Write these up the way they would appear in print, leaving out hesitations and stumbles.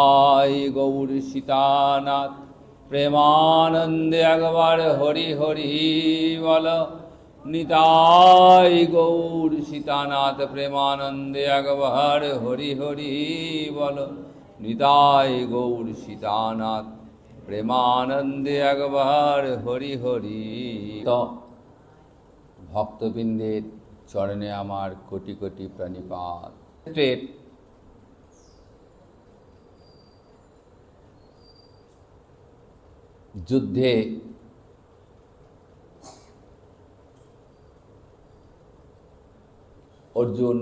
I Gour Sitanath প্রেমানন্দে একবার হরি হরি বল। নিতাই গৌর সীতানাথ প্রেমানন্দে একবার হরি হরি বল। নিতাই গৌর সীতানাথ প্রেমানন্দে একবার হরি হরি। তো ভক্তবৃন্দের চরণে আমার কোটি কোটি প্রণিপাত। যুদ্ধে অর্জুন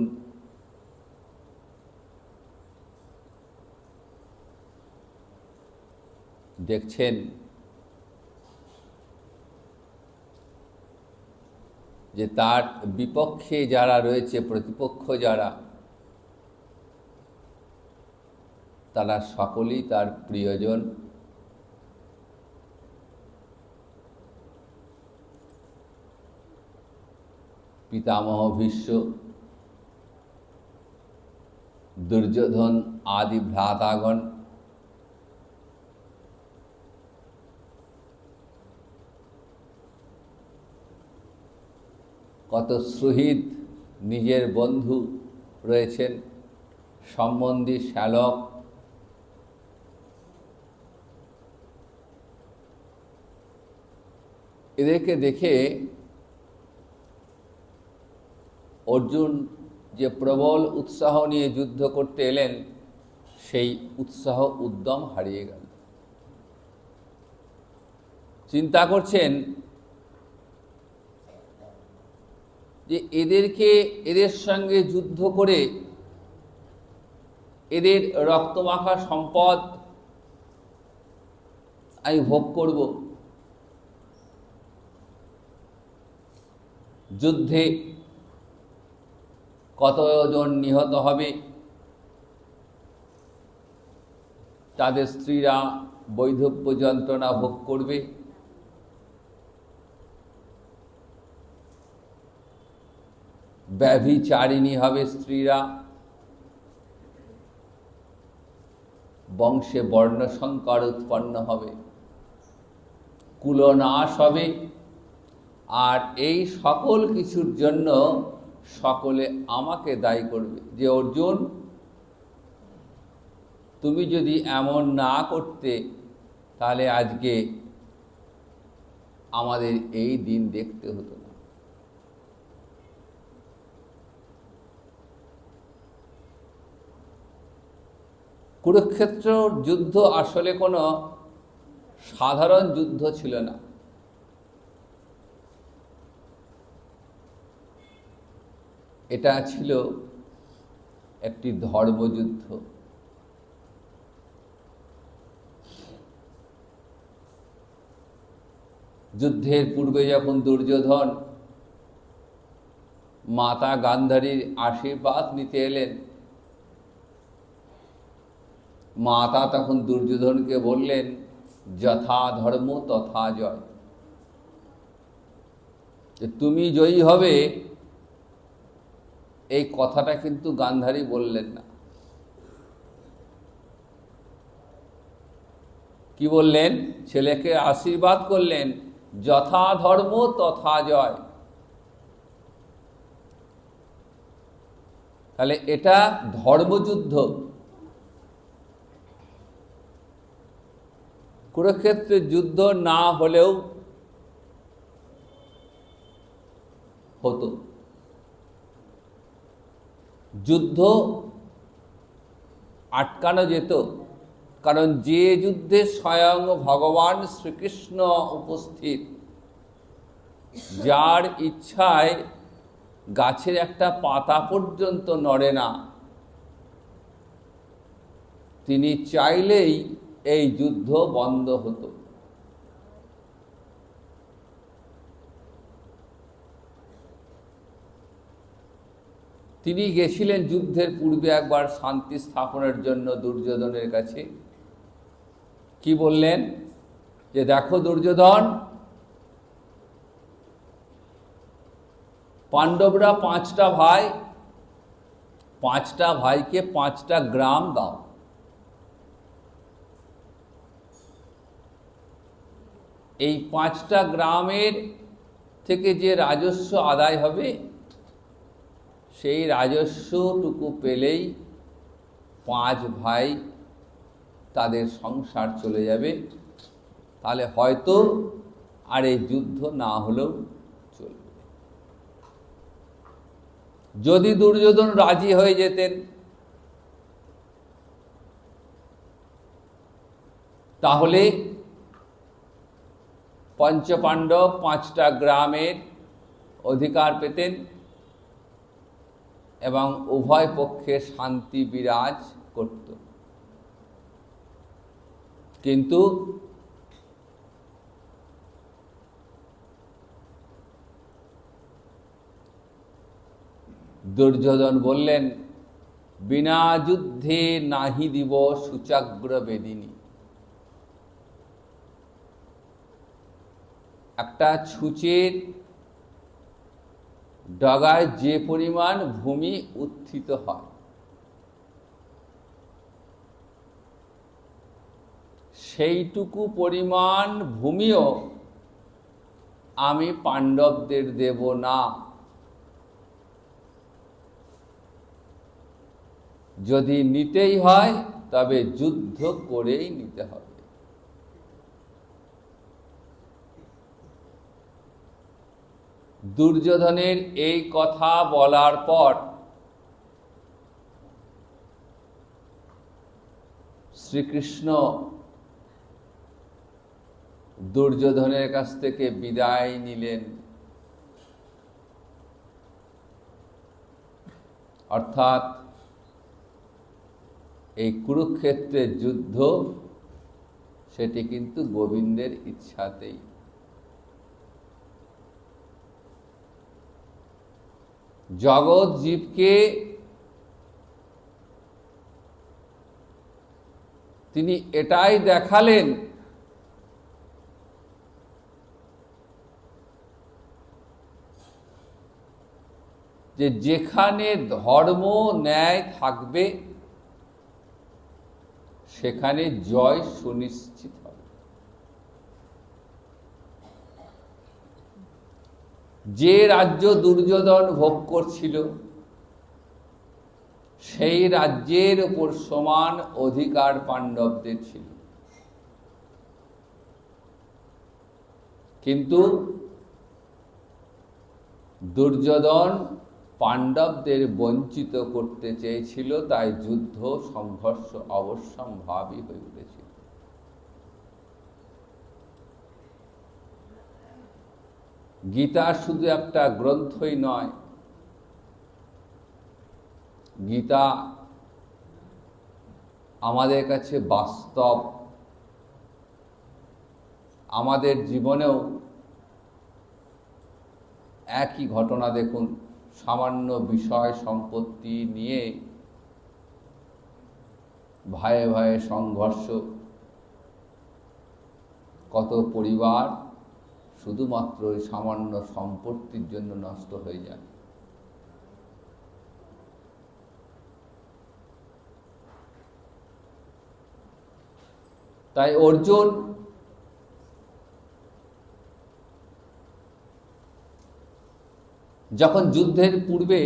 দেখছেন যে তার বিপক্ষে যারা রয়েছে, প্রতিপক্ষ যারা, তারা সকলেই তার প্রিয়জন। পিতামহ ভীষ্ম, দুর্যোধন আদি ভ্রাতাগণ, কত সুহৃদ নিজের বন্ধু রয়েছেন, সম্বন্ধী, শ্যালক, এদেরকে দেখে অর্জুন যে প্রবল উৎসাহ নিয়ে যুদ্ধ করতে এলেন, সেই উৎসাহ উদ্যম হারিয়ে গেল। চিন্তা করছেন যে এদের সঙ্গে যুদ্ধ করে এদের রক্তমাখা সম্পদ আমি ভোগ করব, যুদ্ধে কতজন নিহত হবে, তাদের স্ত্রীরা বৈধব্য যন্ত্রণা ভোগ করবে, ব্যভিচারিণী হবে স্ত্রীরা, বংশে বর্ণসংকর উৎপন্ন হবে, কুলনাশ হবে। আর এই সকল কিছুর জন্য সকলে আমাকে দায়ী করবে যে অর্জুন, তুমি যদি এমন না করতে তাহলে আজকে আমাদের এই দিন দেখতে হতো না। কুরুক্ষেত্র যুদ্ধ আসলে কোনো সাধারণ যুদ্ধ ছিল না। এটা ছিল একটি ধর্মযুদ্ধ। যুদ্ধের পূর্বে যখন দুর্যোধন মাতা গান্ধারীর আশীর্বাদ নিতে এলেন, মাতা তখন দুর্যোধনকে বললেন, যথা ধর্ম তথা জয়। যে তুমি জয়ী হবে, এই কথাটা কিন্তু গান্ধারী বললেন না। কি বললেন? ছেলেকে আশীর্বাদ করলেন, যথা ধর্ম তথা জয়। তাহলে এটা ধর্মযুদ্ধ। কুরুক্ষেত্রের যুদ্ধ না হলেও হতো। যুদ্ধ আটকানো যেত, কারণ যে যুদ্ধে স্বয়ং ভগবান শ্রীকৃষ্ণ উপস্থিত, যার ইচ্ছায় গাছের একটা পাতা পর্যন্ত নড়ে না, তিনি চাইলেই এই যুদ্ধ বন্ধ হতো। তিনি গেছিলেন যুদ্ধের পূর্বে একবার শান্তি স্থাপনের জন্য দুর্যোধনের কাছে। কি বললেন? যে দেখো দুর্যোধন, পাণ্ডবরা 5টা ভাই, 5টা ভাইকে 5টা গ্রাম দাও। এই 5টা গ্রামের থেকে যে রাজস্ব আদায় হবে সেই রাজস্বটুকু পেলেই 5 ভাই তাদের সংসার চলে যাবে। তাহলে হয়তো আর এই যুদ্ধ না হলেও চলবে। যদি দুর্যোধন রাজি হয়ে যেতেন তাহলে পঞ্চপাণ্ডব 5টা গ্রামের অধিকার পেতেন এবং উভয় পক্ষে শান্তি বিরাজ করত। কিন্তু দুর্যোধন বললেন, বিনা যুদ্ধে নাহি দিব শুচাগ্র বেদিনী। একটা ছুঁচের ডগায় যে পরিমাণ ভূমি উত্থিত হয় সেইটুকু পরিমাণ ভূমিও আমি পাণ্ডবদের দেব না। যদি নিতেই হয় তবে যুদ্ধ করেই নিতে হবে। দুর্যোধনের এই কথা বলার পর শ্রীকৃষ্ণ দুর্যোধনের কাছ থেকে বিদায় নিলেন। অর্থাৎ এই কুরুক্ষেত্রের যুদ্ধ সেটি কিন্তু গোবিন্দের ইচ্ছাতেই। জগৎ জীবকে তিনি এটাই দেখালেন যে যেখানে ধর্ম ন্যায় থাকবে সেখানে জয় সুনিশ্চিত হবে। যে রাজ্য দুর্যোধন ভোগ করছিল সেই রাজ্যের উপর সমান অধিকার পাণ্ডবদের ছিল, কিন্তু দুর্যোধন পাণ্ডবদের বঞ্চিত করতে চেয়েছিল, তাই যুদ্ধ সংঘর্ষ অবশ্যম্ভাবী হয়ে উঠেছিল। গীতা শুধু একটা গ্রন্থই নয়, গীতা আমাদের কাছে বাস্তব। আমাদের জীবনেও একই ঘটনা দেখুন, সামান্য বিষয় সম্পত্তি নিয়ে ভাইয়ে ভাইয়ে সংঘর্ষ, কত পরিবার শুধুমাত্র ওই সামান্য সম্পত্তির জন্য নষ্ট হয়ে যায়। তাই অর্জুন যখন যুদ্ধের পূর্বে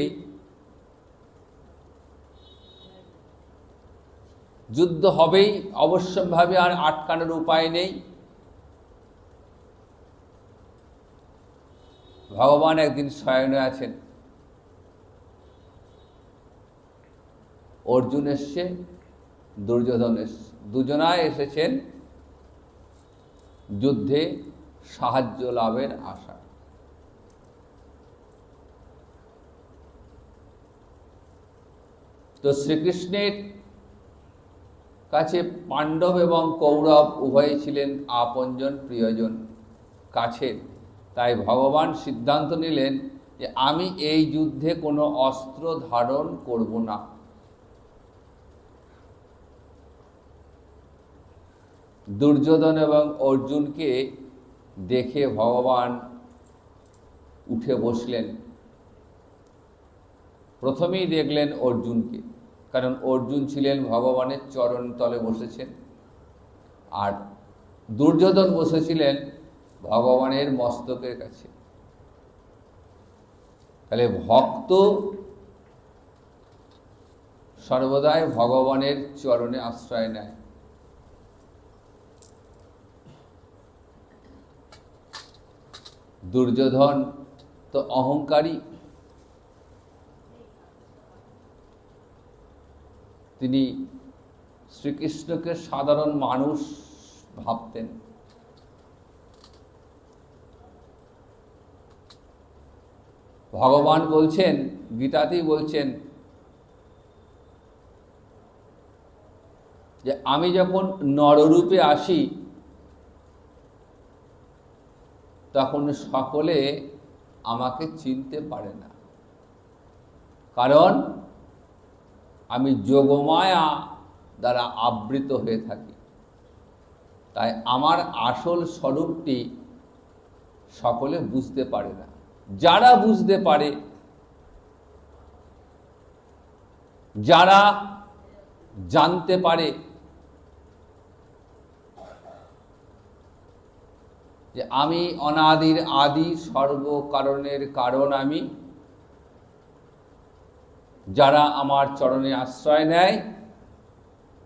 যুদ্ধ হবেই অবশ্যম্ভাবী, আর আটকানোর উপায় নেই, ভগবান একদিন শয়নে আছেন, অর্জুন এসছে, দুর্যোধন এসছে, দুজনাই এসেছেন যুদ্ধে সাহায্য লাভের আশা। তো শ্রীকৃষ্ণের কাছে পাণ্ডব এবং কৌরব উভয়ই ছিলেন আপনজন, প্রিয়জন, কাছের। তাই ভগবান সিদ্ধান্ত নিলেন যে আমি এই যুদ্ধে কোনো অস্ত্র ধারণ করব না। দুর্যোধন এবং অর্জুনকে দেখে ভগবান উঠে বসলেন। প্রথমেই দেখলেন অর্জুনকে, কারণ অর্জুন ছিলেন ভগবানের চরণ তলে বসেছেন, আর দুর্যোধন বসেছিলেন ভগবানের মস্তকের কাছে। তাহলে ভক্ত সর্বদাই ভগবানের চরণে আশ্রয় নেয়। দুর্যোধন তো অহংকারী, তিনি শ্রীকৃষ্ণকে সাধারণ মানুষ ভাবতেন। ভগবান বলছেন, গীতাতেই বলছেন যে আমি যখন নররূপে আসি তখন সকলে আমাকে চিনতে পারে না, কারণ আমি যোগমায়া দ্বারা আবৃত হয়ে থাকি। তাই আমার আসল স্বরূপটি সকলে বুঝতে পারে না। যারা বুঝতে পারে, যারা জানতে পারে যে আমি অনাদির আদি, সর্বকারণের কারণ আমি, যারা আমার চরণে আশ্রয় নেয়,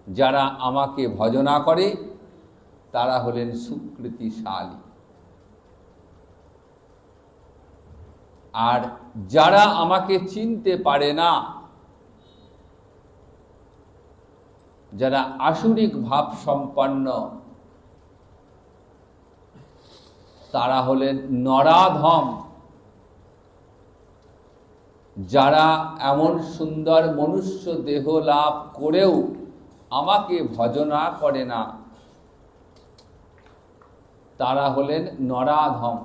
যারা আমাকে ভজনা করে, তারা হলেন সুকৃতিশালী। আর যারা আমাকে চিনতে পারে না, যারা আসুরিক ভাব সম্পন্ন, তারা হলেন নরাধম। যারা এমন সুন্দর মনুষ্য দেহ লাভ করেও আমাকে ভজনা করে না, তারা হলেন নরাধম।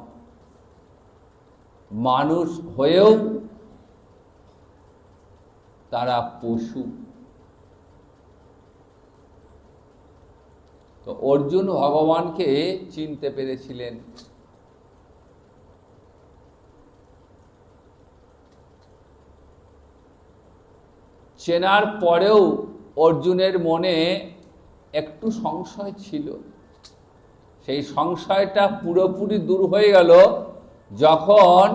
মানুষ হয়েও তারা পশু। তো অর্জুন ভগবানকে চিনতে পেরেছিলেন। চেনার পরেও অর্জুনের মনে একটু সংশয় ছিল। সেই সংশয়টা পুরোপুরি দূর হয়ে গেল যখন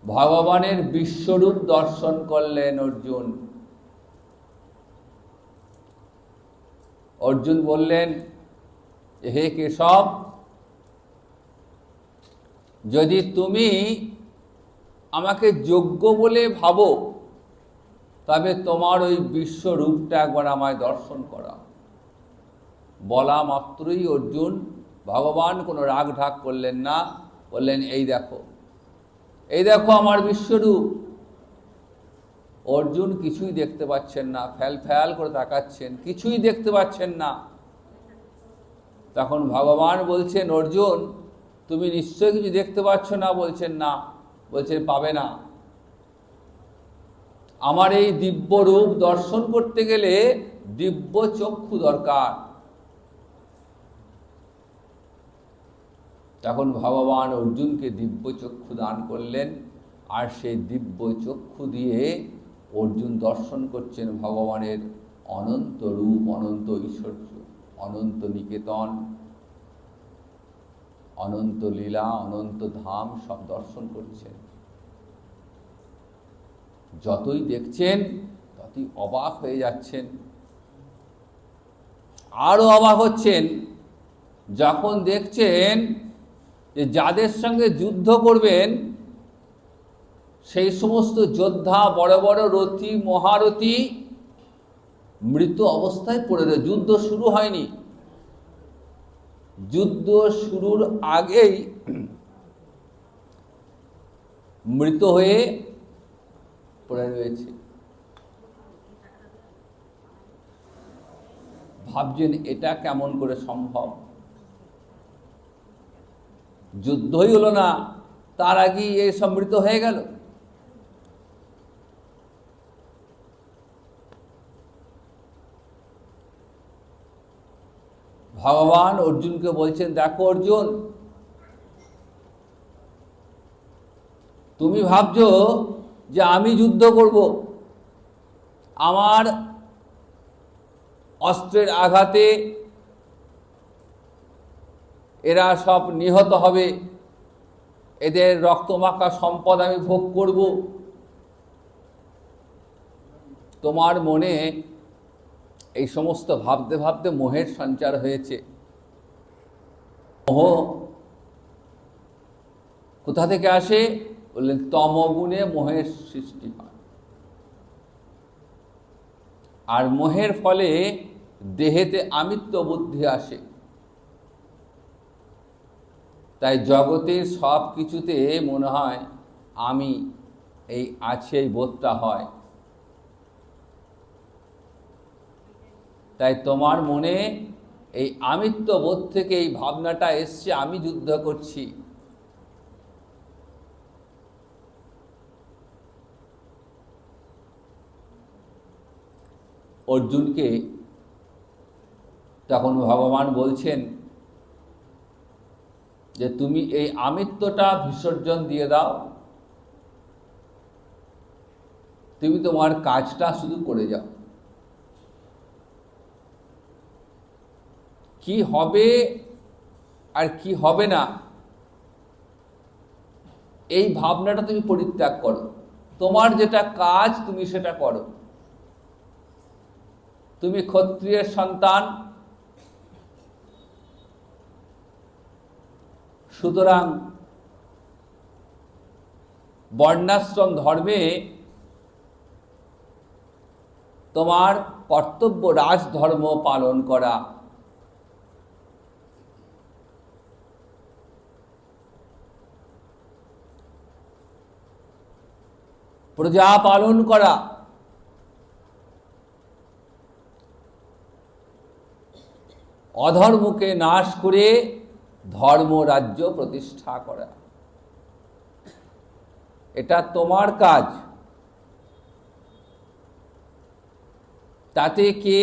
ভগবানের বিশ্বরূপ দর্শন করলেন অর্জুন। অর্জুন বললেন, হে কেশব, যদি তুমি আমাকে যোগ্য বলে ভাবো তবে তোমার ওই বিশ্বরূপটা একবার আমায় দর্শন করা। বলা মাত্রই অর্জুন, ভগবান কোনো রাগ ঢাক করলেন না, বললেন, এই দেখো, এই দেখো আমার বিশ্বরূপ। অর্জুন কিছুই দেখতে পাচ্ছেন না, ফ্যাল ফ্যাল করে তাকাচ্ছেন, কিছুই দেখতে পাচ্ছেন না। তখন ভগবান বলছেন, অর্জুন তুমি নিশ্চয়ই কিছু দেখতে পাচ্ছ না। বলছেন না। বলছেন, পাবে না। আমার এই দিব্য রূপ দর্শন করতে গেলে দিব্য চক্ষু দরকার। তখন ভগবান অর্জুনকে দিব্য চক্ষু দান করলেন, আর সেই দিব্য চক্ষু দিয়ে অর্জুন দর্শন করছেন ভগবানের অনন্ত রূপ, অনন্ত ঐশ্বর্য, অনন্ত নিকেতন, অনন্ত লীলা, অনন্ত ধাম সব দর্শন করছেন। যতই দেখছেন ততই অবাক হয়ে যাচ্ছেন। আরো অবাক হচ্ছেন যখন দেখছেন যে যাদের সঙ্গে যুদ্ধ করবেন সেই সমস্ত যোদ্ধা, বড় বড় রথী, মহারথী মৃত অবস্থায় পড়ে রয়েছে। যুদ্ধ শুরু হয়নি, যুদ্ধ শুরুর আগেই মৃত হয়ে পড়ে রয়েছে। ভাবছেন এটা কেমন করে সম্ভব? যুদ্ধই হলো না, তার আগেই এই সব মৃত হয়ে গেল। ভগবান অর্জুনকে বলছেন, দেখো অর্জুন, তুমি ভাবছো যে আমি যুদ্ধ করব, আমার অস্ত্রের আঘাতে এরা সব নিহত হবে, এদের রক্তমাখা সম্পদ আমি ভোগ করব। তোমার মনে এই সমস্ত ভাবতে ভাবতে মোহের সঞ্চার হয়েছে। মোহ কোথা থেকে আসে? বললেন তমগুণে মোহের সৃষ্টি হয়, আর মোহের ফলে দেহেতে আমিত্ব বুদ্ধি আসে। তাই জগতের সব কিছুতে মনে হয় আমি এই আছে, এই বোধটা হয়। তাই তোমার মনে এই আমিত্ব বোধ থেকে এই ভাবনাটা এসছে, আমি যুদ্ধ করছি। অর্জুনকে তখন ভগবান বলছেন যে তুমি এই আমিত্বটা বিসর্জন দিয়ে দাও, তুমি তোমার কাজটা শুধু করে যাও। কি হবে আর কি হবে না এই ভাবনাটা তুমি পরিত্যাগ করো। তোমার যেটা কাজ তুমি সেটা করো। তুমি ক্ষত্রিয়ের সন্তান, সুতরাং বর্ণাশ্রম ধর্মে তোমার কর্তব্য রাজধর্ম পালন করা। প্রজা পালন করা, অধর্মকে নাশ করে ধর্ম রাজ্য প্রতিষ্ঠা করা, এটা তোমার কাজ। তাতে কে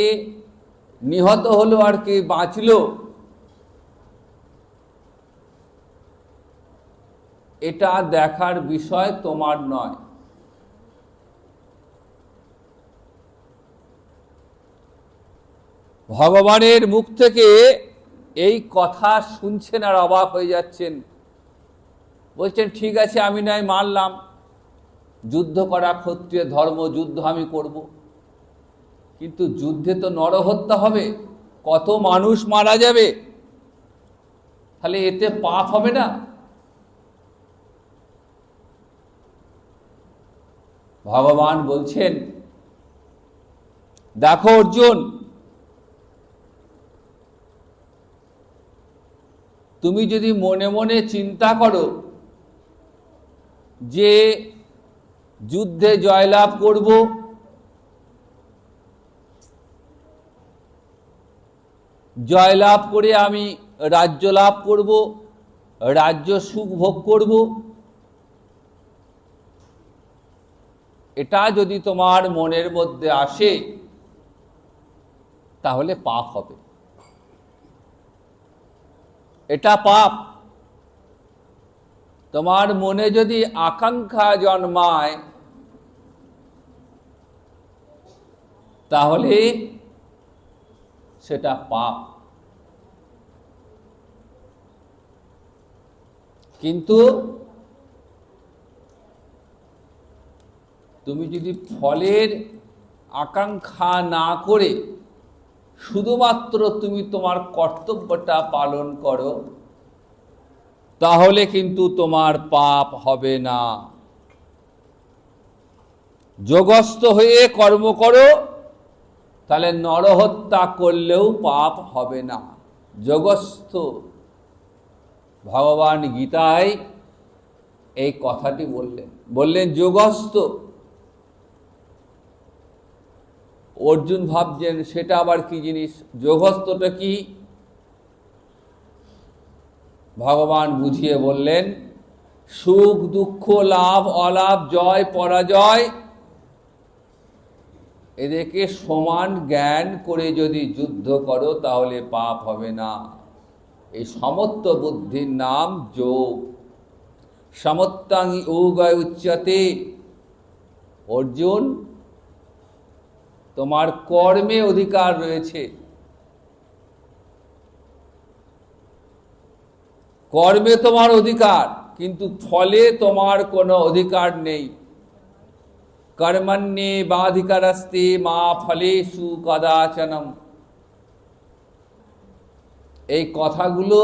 নিহত হলো আর কে বাঁচলো এটা দেখার বিষয় তোমার নয়। ভগবানের মুখ থেকে এই কথা শুনছেন আর অবাক হয়ে যাচ্ছেন। বলছেন ঠিক আছে, আমি নয় মানলাম, যুদ্ধ করা ক্ষত্রিয় ধর্ম, যুদ্ধ আমি করব, কিন্তু যুদ্ধে তো নরহত্যা হবে, কত মানুষ মারা যাবে, তাহলে এতে পাপ হবে না? ভগবান বলছেন দেখো অর্জুন, তুমি যদি মনে মনে চিন্তা করো যে যুদ্ধে জয়লাভ করব, জয়লাভ করে আমি রাজ্য লাভ করব, রাজ্য সুখ ভোগ করব, এটা যদি তোমার মনের মধ্যে আসে তাহলে পাপ হবে। এটা পাপ। তোমার মনে যদি আকাঙ্ক্ষা জন্মায় তাহলে সেটা পাপ। কিন্তু তুমি যদি ফলের আকাঙ্ক্ষা না করে শুধুমাত্র তুমি তোমার কর্তব্যটা পালন করো তাহলে কিন্তু তোমার পাপ হবে না। যোগস্থ হয়ে কর্ম করো, তাহলে নরহত্যা করলেও পাপ হবে না। যোগস্থ, ভগবান গীতায় এই কথাটি বললেন যোগস্থ। অর্জুন ভাবছেন সেটা আবার কি জিনিস, যোগস্থটা কি? ভগবান বুঝিয়ে বললেন সুখ দুঃখ, লাভ অলাভ, জয় পরাজয় এদেরকে সমান জ্ঞান করে যদি যুদ্ধ করো তাহলে পাপ হবে না। এই সমত্ব বুদ্ধির নাম যোগ। সমত্তাং যোগা উচ্যতে। অর্জুন, তোমার কর্মে অধিকার রয়েছে, কর্মে তোমার অধিকার, কিন্তু ফলে তোমার কোনো অধিকার নেই। কর্মণ্যে বাধিকারস্তে মা ফলেষু কদাচনম। এই কথাগুলো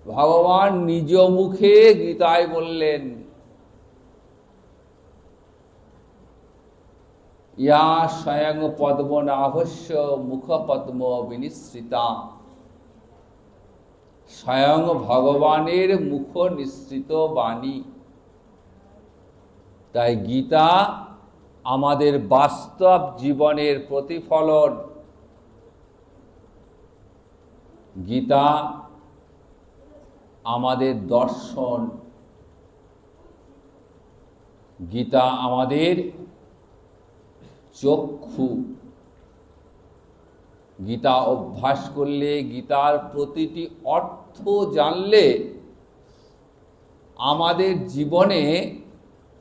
ভগবান নিজ মুখে গীতায় বললেন। ইয়া স্বয়ং পদ্মনাভস্য মুখপদ্ম বিনিসৃতা। স্বয়ং ভগবানের মুখ নিঃসৃত বাণী। তাই গীতা আমাদের বাস্তব জীবনের প্রতিফলন। গীতা আমাদের দর্শন। গীতা আমাদের চক্ষু। গীতা অভ্যাস করলে, গীতার প্রতিটি অর্থ জানলে আমাদের জীবনে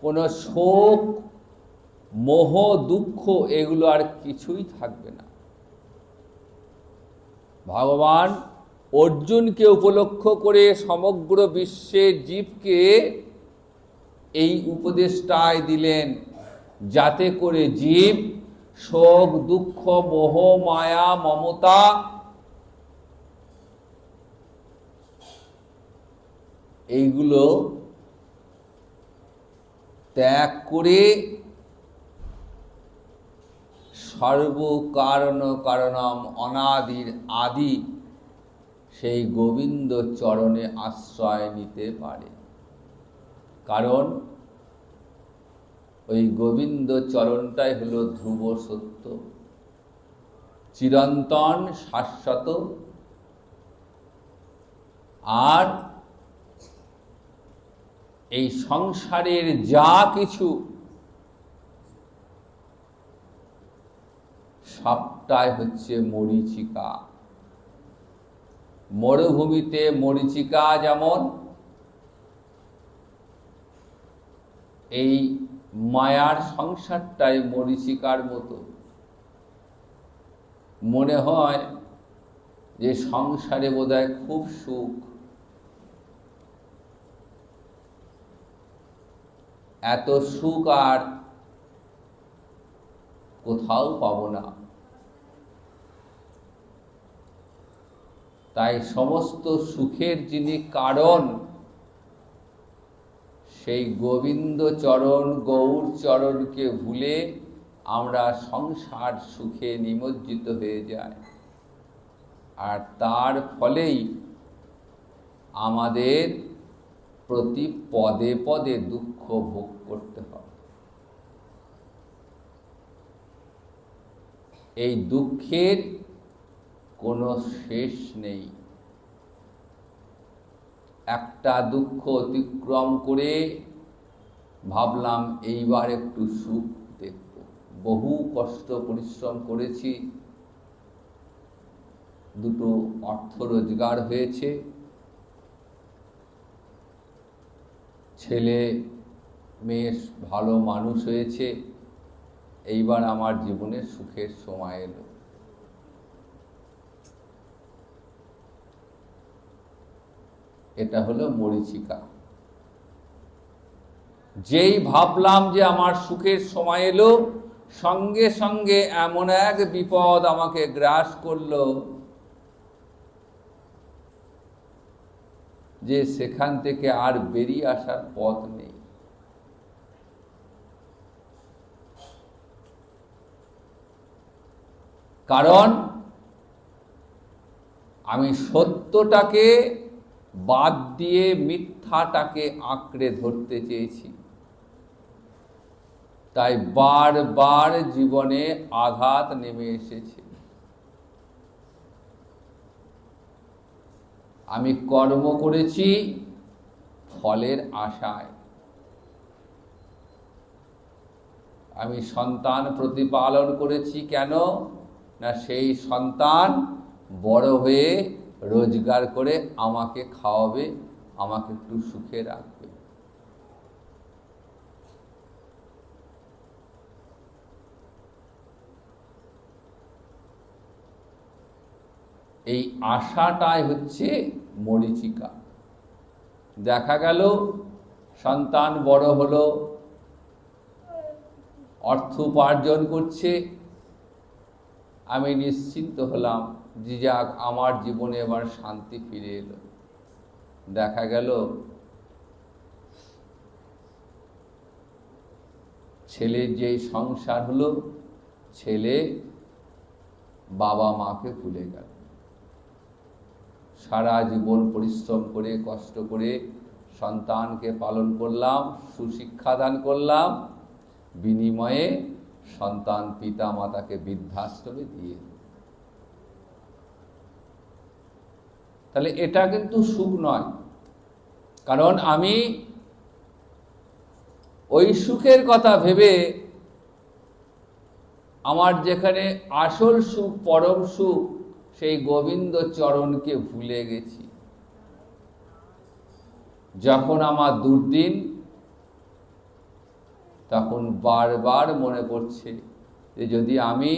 কোনো শোক, মোহ, দুঃখ এগুলো আর কিছুই থাকবে না। ভগবান অর্জুনকে উপলক্ষ করে সমগ্র বিশ্বের জীবকে এই উপদেশটাই দিলেন, যাতে করে জীব শোক, দুঃখ, মোহ, মায়া, মমতা এইগুলো ত্যাগ করে সর্বকারণ কারণম অনাদির আদি সেই গোবিন্দ চরণে আশ্রয় নিতে পারে। কারণ ওই গোবিন্দ চরণটাই হলো ধ্রুব সত্য, চিরন্তন, শাশ্বত। আর এই সংসারের যা কিছু সবটাই হচ্ছে মরীচিকা। মরুভূমিতে মরীচিকা যেমন, এই মায়ার সংসারটাই মরীচিকার মতো। মনে হয় যে সংসারে বোধহয় খুব সুখ, এত সুখ আর কোথাও পাবো না। তাই সমস্ত সুখের যিনি কারণ, সেই গোবিন্দ চরণ, গৌর চরণকে ভুলে আমরা সংসার সুখে নিমজ্জিত হয়ে যাই। আর তার ফলেই আমাদের প্রতি পদে পদে দুঃখ ভোগ করতে হয়। এই দুঃখের কোনো শেষ নেই। একটা দুঃখ অতিক্রম করে ভাবলাম এইবার একটু সুখ দেখব। বহু কষ্ট পরিশ্রম করেছি, দুটো অর্থ রোজগার হয়েছে, ছেলে মেয়ে ভালো মানুষ হয়েছে, এইবার আমার জীবনে সুখের সময় এলো। এটা হলো মরীচিকা। যেই ভাবলাম যে আমার সুখের সময় এলো, সঙ্গে সঙ্গে এমন এক বিপদ আমাকে গ্রাস করলো যে সেখান থেকে আর বেরিয়ে আসার পথ নেই। কারণ আমি সত্যটাকে বাদ দিয়ে মিথ্যাটাকে আঁকড়ে ধরতে চেয়েছি। তাই বারবার জীবনে আঘাত নেমে এসেছে। আমি কর্ম করেছি ফলের আশায়। আমি সন্তান প্রতিপালন করেছি কেন? না সেই সন্তান বড় হয়ে রোজগার করে আমাকে খাওয়াবে, আমাকে একটু সুখে রাখবে। এই আশাটাই হচ্ছে মরীচিকা। দেখা গেল সন্তান বড় হলো, অর্থ উপার্জন করছে, আমি নিশ্চিন্ত হলাম যে যাক আমার জীবনে এবার শান্তি ফিরে এলো। দেখা গেল ছেলের যেই সংসার হলো, ছেলে বাবা মাকে ভুলে গেল। সারা জীবন পরিশ্রম করে কষ্ট করে সন্তানকে পালন করলাম, সুশিক্ষাদান করলাম, বিনিময়ে সন্তান পিতা মাতাকে বৃদ্ধাশ্রমে দিয়ে। তাহলে এটা কিন্তু সুখ নয়। কারণ আমি ওই সুখের কথা ভেবে আমার যেখানে আসল সুখ, পরম সুখ, সেই গোবিন্দ চরণকে ভুলে গেছি। যখন আমার দুর্দিন, তখন বারবার মনে পড়ছে যে যদি আমি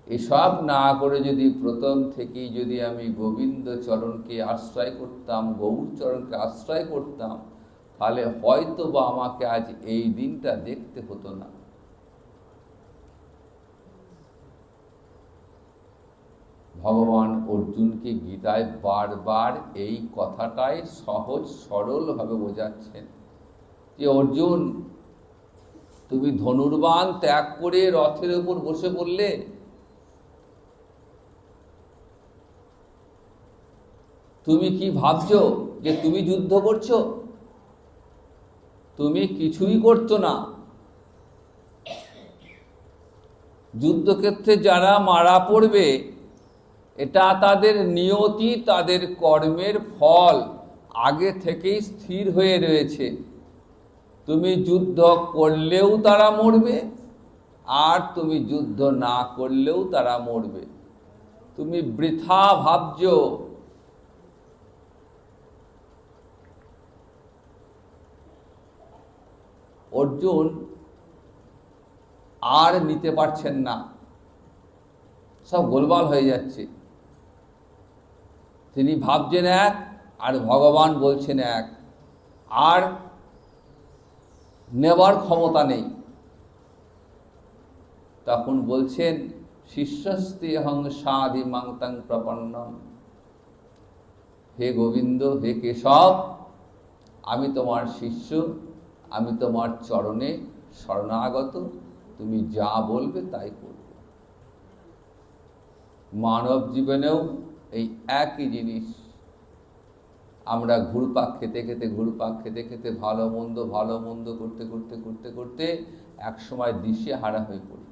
এসব না করে যদি প্রথম থেকেই যদি আমি গোবিন্দ চরণকে আশ্রয় করতাম, গৌর চরণকে আশ্রয় করতাম, তাহলে হয়তো বা আমাকে আজ এই দিনটা দেখতে হতো না। ভগবান অর্জুনকে গীতায় বারবার এই কথাটাই সহজ সরলভাবে বোঝাচ্ছেন যে অর্জুন, তুমি ধনুর্বাণ ত্যাগ করে রথের উপর বসে পড়লে, তুমি কি ভাবছো যে তুমি যুদ্ধ করছো? তুমি কিছুই করছো না। যুদ্ধক্ষেত্রে যারা মারা পড়বে, এটা তাদের নিয়তি, তাদের কর্মের ফল আগে থেকেই স্থির হয়ে রয়েছে। তুমি যুদ্ধ করলেও তারা মরবে, আর তুমি যুদ্ধ না করলেও তারা মরবে। তুমি বৃথা ভাবছো। অর্জুন আর নিতে পারছেন না, সব গোলমাল হয়ে যাচ্ছে। তিনি ভাবছেন এক, আর ভগবান বলছেন এক, আর নেবার ক্ষমতা নেই। তখন বলছেন শিষ্যস্তি হং সাধি মাংতাং প্রপন্নম, হে গোবিন্দ, হে কেশব, আমি তোমার শিষ্য, আমি তোমার চরণে শরণাগত, তুমি যা বলবে তাই করব। মানব জীবনেও এই একই জিনিস। আমরা ঘুরপাক খেতে খেতে ভালো মন্দ করতে এক সময় দিশে হারা হয়ে পড়ি,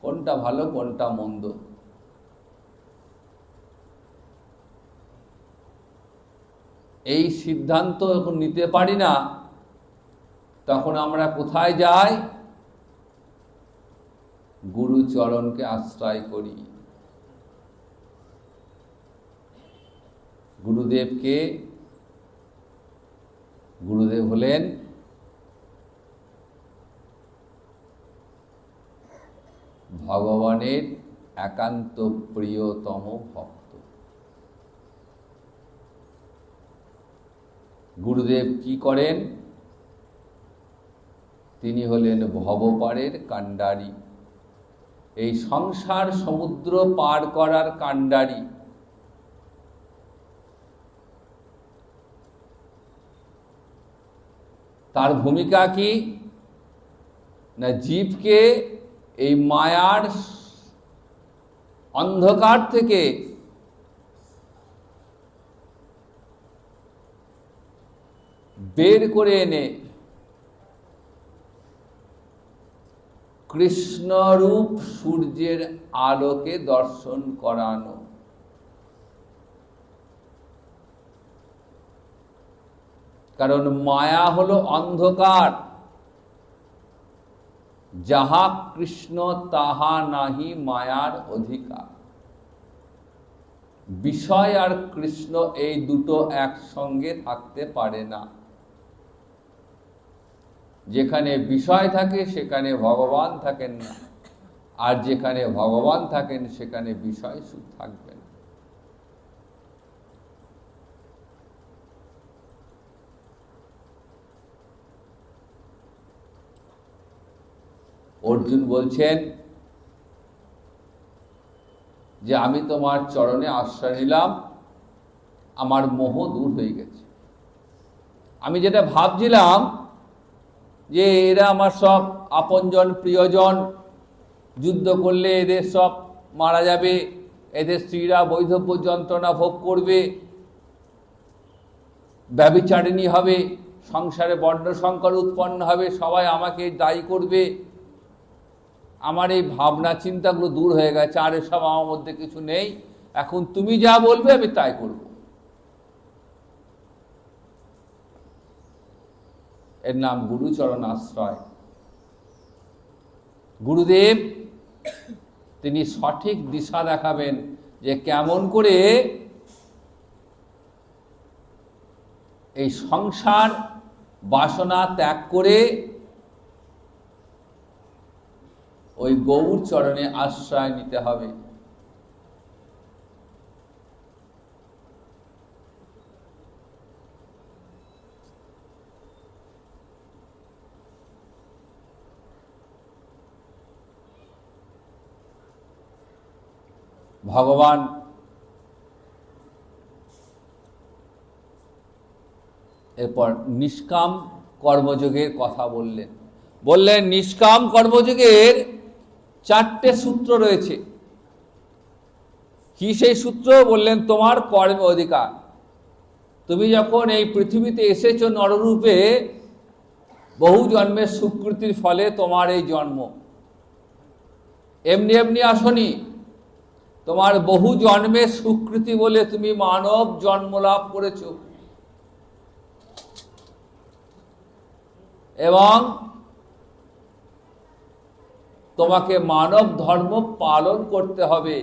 কোনটা ভালো কোনটা মন্দ। এই সিদ্ধান্ত যখন নিতে পারি না, তখন আমরা কোথায় যাই? গুরুচরণকে আশ্রয় করি। গুরুদেবকে, গুরুদেব হলেন ভগবানের একান্ত প্রিয়তম ভক্ত। গুরুদেব কি করেন? তিনি হলেন ভবপারের কাণ্ডারী, এই সংসার সমুদ্র পার করার কাণ্ডারী। তার ভূমিকা কি না, জীবকে এই মায়ার অন্ধকার থেকে বের করে এনে কৃষ্ণরূপ সূর্যের আলোকে দর্শন করানো। কারণ মায়া হলো অন্ধকার, যাহা কৃষ্ণ তাহা নাহি মায়ার অধিকার। বিষয় আর কৃষ্ণ এই দুটো একসঙ্গে থাকতে পারে না। যেখানে বিষয় থাকে সেখানে ভগবান থাকেন না, আর যেখানে ভগবান থাকেন সেখানে বিষয় সুখ থাকবে না। অর্জুন বলছেন যে আমি তোমার চরণে আশ্রয় নিলাম, আমার মোহ দূর হয়ে গেছে। আমি যেটা ভাবছিলাম যে এরা আমার সব আপনজন প্রিয়জন, যুদ্ধ করলে এদের সব মারা যাবে, এদের স্ত্রীরা বৈধব্য যন্ত্রণা ভোগ করবে, ব্যভিচারিণী হবে, সংসারে বর্ণ সংকর উৎপন্ন হবে, সবাই আমাকে দায়ী করবে। আমার এই ভাবনা চিন্তাগুলো দূর হয়ে গেছে, আর এসব আমার মধ্যে কিছু নেই। এখন তুমি যা বলবে আমি তাই করব। এর নাম গুরুচরণ আশ্রয়। গুরুদেব তিনি সঠিক দিশা দেখাবেন যে কেমন করে এই সংসার বাসনা ত্যাগ করে ওই গৌর চরণে আশ্রয় নিতে হবে। ভগবান এরপর নিষ্কাম কর্মযোগের কথা বললেন নিষ্কাম কর্মযোগের 4টে সূত্র রয়েছে। কি সেই সূত্র? বললেন তোমার কর্মে অধিকার। তুমি যখন এই পৃথিবীতে এসেছো নররূপে, বহু জন্মের সুকৃতির ফলে তোমার এই জন্ম। এমনি এমনি আসনি, তোমার বহু জন্মের সুকৃতি বলে তুমি মানব জন্ম লাভ করেছ। এবং তোমাকে মানব ধর্ম পালন করতে হবে।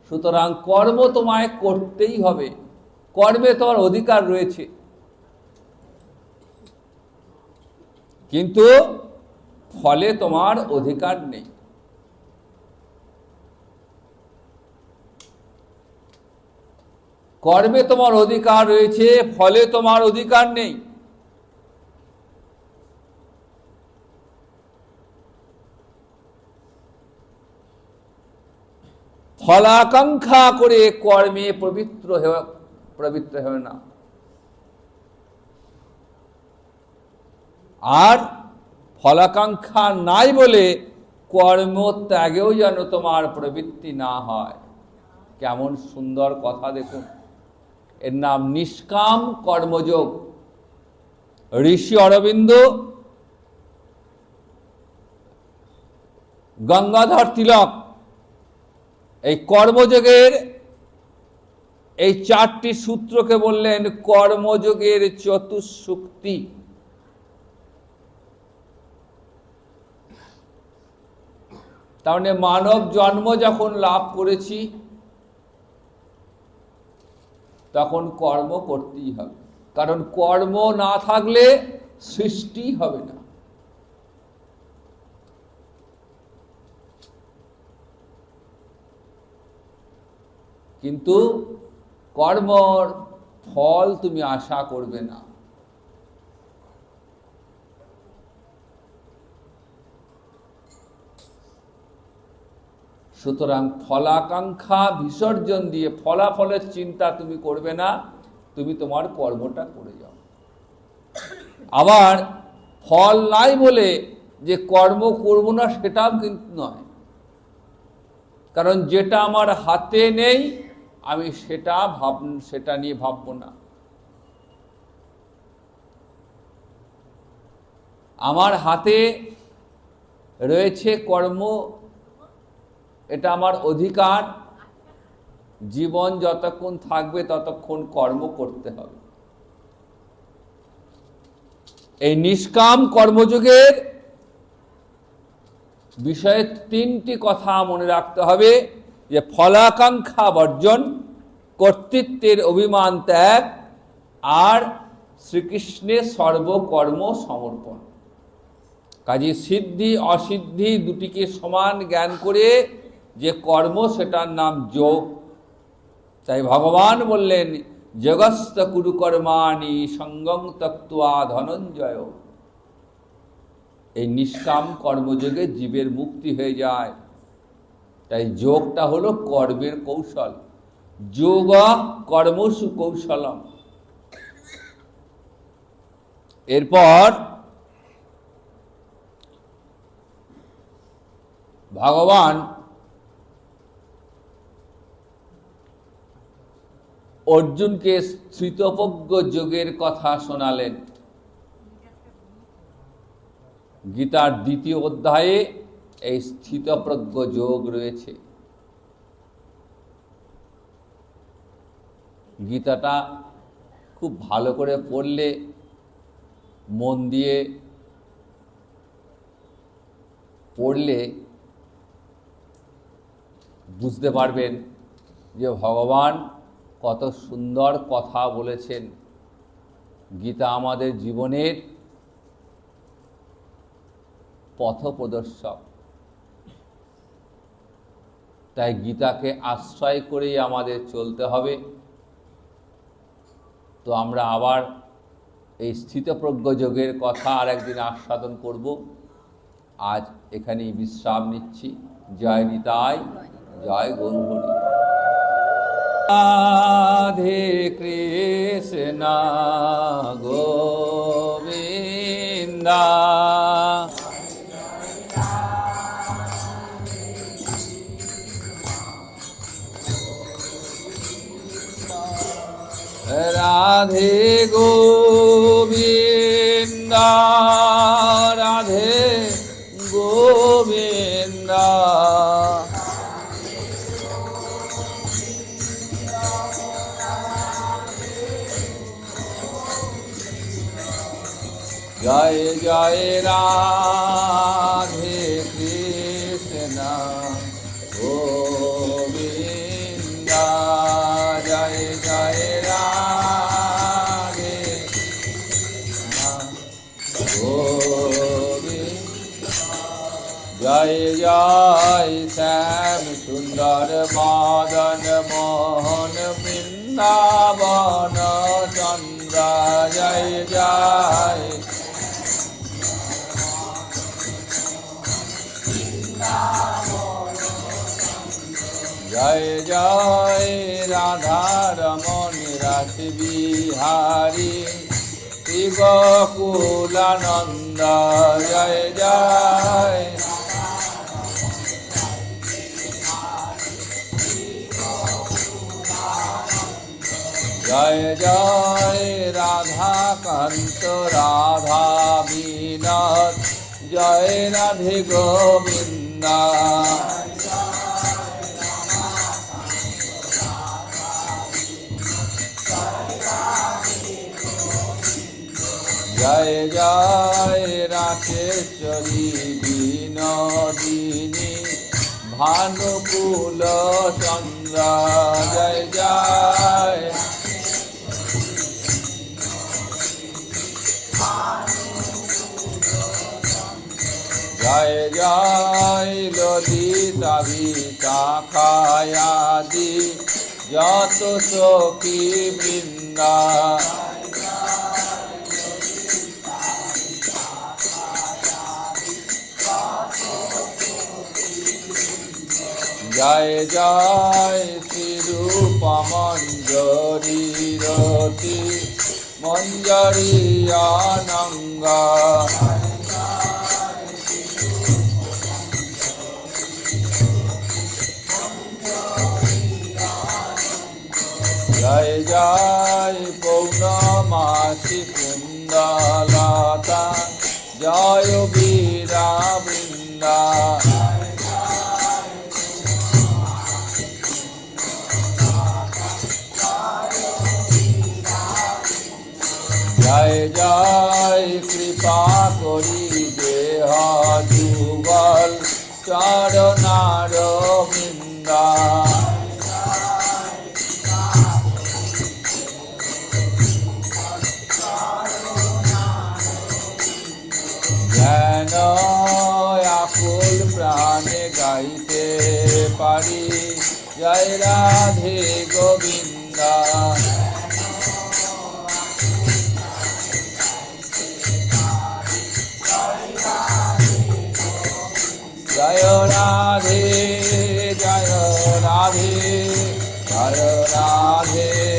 সুতরাং কর্ম তোমায় করতেই হবে, কর্মে তোমার অধিকার রয়েছে। কিন্তু ফলে তোমার অধিকার নেই। কর্মে তোমার অধিকার রয়েছে, ফলে তোমার অধিকার নেই। ফলাকাঙ্ক্ষা করে কর্মে পবিত্র হবে না। আর ফলাকাঙ্ক্ষা নাই বলে কর্ম ত্যাগেও যেন তোমার প্রবৃত্তি না হয়। কেমন সুন্দর কথা দেখুন। এর নাম নিষ্কাম কর্মযোগ। ঋষি অরবিন্দ, গঙ্গাধর তিলক এই কর্মযোগের এই 4টি সূত্রকে বললেন কর্মযোগের চতুষ্শক্তি। তার মানে মানব জন্ম যখন লাভ করেছি তখন কর্ম করতেই হবে, কারণ কর্ম না থাকলে সৃষ্টি হবে না। কিন্তু কর্মর ফল তুমি আশা করবে না। সুতরাং ফলাকাঙ্ক্ষা বিসর্জন দিয়ে ফলাফলের চিন্তা তুমি করবে না, তুমি তোমার কর্মটা করে যাও। আবার ফল নাই বলে যে কর্ম করব না সেটাও কিন্তু নয়, কারণ যেটা আমার হাতে নেই আমি সেটা নিয়ে ভাববো না। আমার হাতে রয়েছে কর্ম, এটা আমার অধিকার। জীবন যতক্ষণ থাকবে ততক্ষণ কর্ম করতে হবে। এই নিষ্কাম কর্মযোগের বিষয়ে 3টি কথা মনে রাখতে হবে, যে ফলাকাঙ্ক্ষা বর্জন, কর্তৃত্বের অভিমান ত্যাগ, আর শ্রীকৃষ্ণের সর্বকর্ম সমর্পণ। কাজে সিদ্ধি অসিদ্ধি দুটিকে সমান জ্ঞান করে যে কর্ম, সেটার নাম যোগ। তাই ভগবান বললেন, যোগস্থ কুরু কর্মাণি সঙ্গং ত্যক্ত্বা ধনঞ্জয়। এই নিষ্কাম কর্মযোগে জীবের মুক্তি হয়ে যায়। তাই যোগটা হলো কর্মের কৌশল। যোগ কর্মসু কৌশলম। এরপর ভগবান অর্জুনকে স্থিতপ্রজ্ঞ যোগের কথা শোনালেন। গীতার 2য় অধ্যায়ে এই স্থিতপ্রজ্ঞ যোগ রয়েছে। গীতাটা খুব ভালো করে পড়লে, মন দিয়ে পড়লে বুঝতে পারবেন যে ভগবান কত সুন্দর কথা বলেছেন। গীতা আমাদের জীবনের পথপ্রদর্শক। তাই গীতাকে আশ্রয় করেই আমাদের চলতে হবে। তো আমরা আবার এই স্থিতপ্রজ্ঞ যোগের কথা আর একদিন আস্বাদন করব। আজ এখানেই বিশ্রাম নিচ্ছি। জয় নিতাই, জয় গৌরহরি। রাধে কৃষ্ণ গোবিন্দা, রাধে গোবিন্দা, রাধে গোবিন্দা। জয় জয় রাধে কৃষ্ণ গোবিন্দা, জয় জয় রাধে গোবিন্দা। জয় জয় শ্যাম সুন্দর মদন মোহন বৃন্দাবন চন্দ্র, জয় জয় জয় জয় রাধা রমণ রাস বিহারী শ্রী গোকুলানন্দ, জয় জয় জয় জয় রাধা কান্ত রাধা বিনোদ, জয় রাধে গোবিন্দা। জয় জয় রাকেশ্বরী বিনোদিনী ভানুকুল চন্দ্র, জয় জয় জয় জয় ললিতা বিশাখায়াদি যত সখী বৃন্দা, জয় জয় শ্রীরূপ মঞ্জরি রতি মঞ্জরি অনঙ্গ, জয় জয় পৌর্ণমাসি কুন্দলতা, জয় বীরা বৃন্দা, জয় জয় কৃপা করি দেহ যুগল চরণার বৃন্দা, জ্ঞান গাইতে পারি জয় রাধে গোবিন্দা। জয় রাধে জয় রাধে জয় রাধে